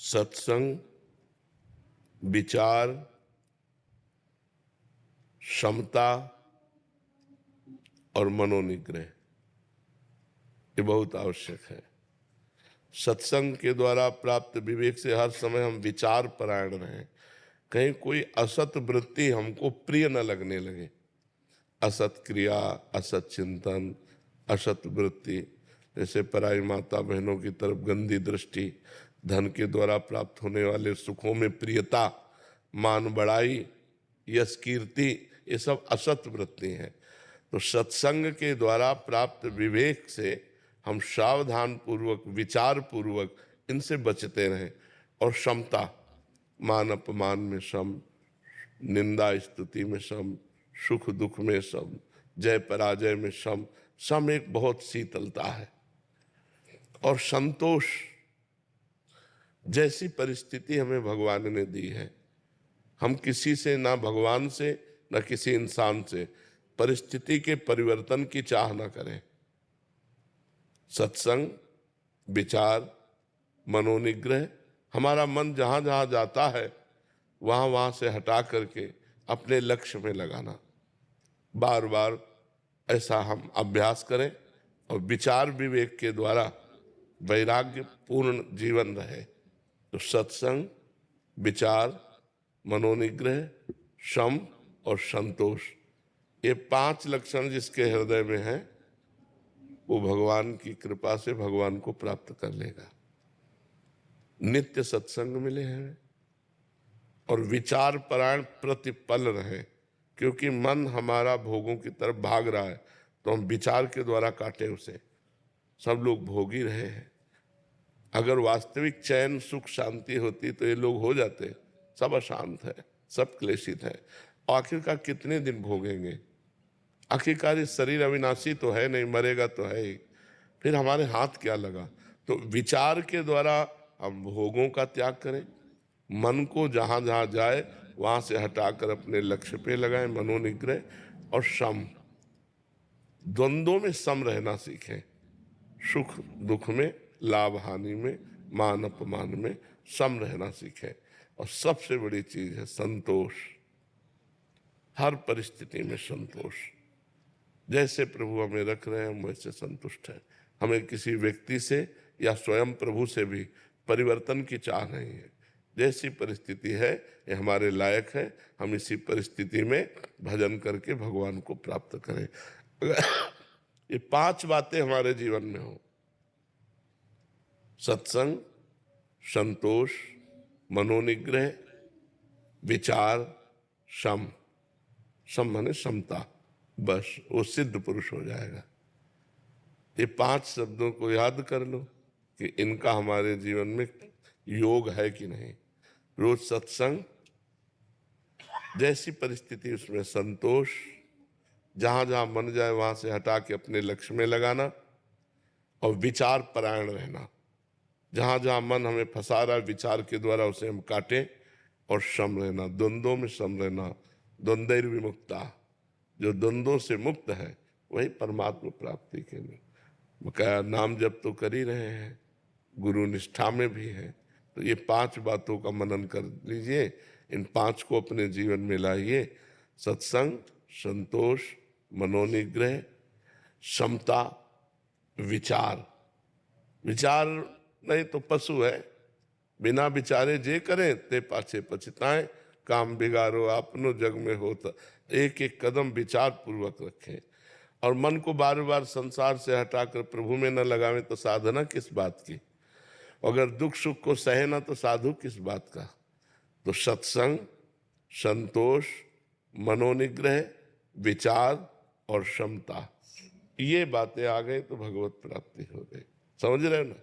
सत्संग, विचार, क्षमता और मनोनिग्रह ये बहुत आवश्यक है। सत्संग के द्वारा प्राप्त विवेक से हर समय हम विचार परायण रहें, कहीं कोई असत वृत्ति हमको प्रिय न लगने लगे। असत क्रिया, असत चिंतन, असत वृत्ति, जैसे पराई माता बहनों की तरफ गंदी दृष्टि, धन के द्वारा प्राप्त होने वाले सुखों में प्रियता, मान बढ़ाई, यश कीर्ति, ये सब असत वृत्ति हैं। तो सत्संग के द्वारा प्राप्त विवेक से हम सावधान पूर्वक, विचार पूर्वक इनसे बचते रहें। और क्षमता, मान अपमान में सम, निंदा स्तुति में सम, सुख दुख में सम, जय पराजय में सम। सम एक बहुत शीतलता है। और संतोष, जैसी परिस्थिति हमें भगवान ने दी है, हम किसी से, ना भगवान से ना किसी इंसान से, परिस्थिति के परिवर्तन की चाह ना करें। सत्संग, विचार, मनोनिग्रह, हमारा मन जहां जहां जाता है वहां से हटा करके अपने लक्ष्य में लगाना। बार बार ऐसा हम अभ्यास करें और विचार विवेक के द्वारा वैराग्य पूर्ण जीवन रहे। तो सत्संग, विचार, मनोनिग्रह, शम और संतोष, ये 5 लक्षण जिसके हृदय में है वो भगवान की कृपा से भगवान को प्राप्त कर लेगा। नित्य सत्संग मिले हैं और विचार परायण प्रतिपल रहे, क्योंकि मन हमारा भोगों की तरफ भाग रहा है तो हम विचार के द्वारा काटे उसे। सब लोग भोग ही रहे हैं। अगर वास्तविक चैन, सुख, शांति होती तो ये लोग हो जाते। सब अशांत है, सब क्लेशित है। आखिरकार कितने दिन भोगेंगे? आखिरकार इस शरीर अविनाशी तो है नहीं, मरेगा तो है ही, फिर हमारे हाथ क्या लगा? तो विचार के द्वारा हम भोगों का त्याग करें, मन को जहां जहां जाए वहां से हटाकर अपने लक्ष्य पे लगाएं। मनोनिग्रह और सम, द्वंद्वों में सम रहना सीखें। सुख दुख में, लाभ हानि में, मान अपमान में सम रहना सीखें। और सबसे बड़ी चीज है संतोष। हर परिस्थिति में संतोष। जैसे प्रभु हमें रख रहे हैं हम वैसे संतुष्ट हैं। हमें किसी व्यक्ति से या स्वयं प्रभु से भी परिवर्तन की चाह नहीं है। जैसी परिस्थिति है ये हमारे लायक है, हम इसी परिस्थिति में भजन करके भगवान को प्राप्त करें। ये 5 बातें हमारे जीवन में हो, सत्संग, संतोष, मनोनिग्रह, विचार, सम। सम माने समता, बस वो सिद्ध पुरुष हो जाएगा। ये 5 शब्दों को याद कर लो कि इनका हमारे जीवन में योग है कि नहीं। रोज सत्संग, जैसी परिस्थिति उसमें संतोष, जहां जहां मन जाए वहां से हटा के अपने लक्ष्य में लगाना। और विचार परायण रहना, जहां जहां मन हमें फंसा रहा है विचार के द्वारा उसे हम काटें। और सम रहना, द्वंद्वों में सम रहना। द्वंद्वैर विमुक्ता, जो द्वंद्वों से मुक्त है वही परमात्मा प्राप्ति के लिए बकाया नाम जप तो कर ही रहे हैं, गुरु निष्ठा में भी है। तो ये 5 बातों का मनन कर लीजिए, इन 5 को अपने जीवन में लाइए। सत्संग, संतोष, मनोनिग्रह, समता, विचार। विचार नहीं तो पशु है, बिना विचारे जे करें ते पाछे पछताएं। काम बिगाड़ो आपनो जग में होता, एक एक कदम विचार पूर्वक रखें। और मन को बार बार संसार से हटाकर प्रभु में न लगावें तो साधना किस बात की? अगर दुख सुख को सहे ना तो साधु किस बात का? तो सत्संग, संतोष, मनोनिग्रह, विचार और क्षमता, ये बातें आ गई तो भगवत प्राप्ति हो गई। समझ रहे हो ना?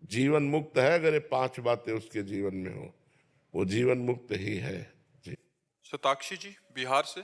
जीवन मुक्त है अगर ये 5 बातें उसके जीवन में हो, वो जीवन मुक्त ही है। जी। शताक्षी जी बिहार से।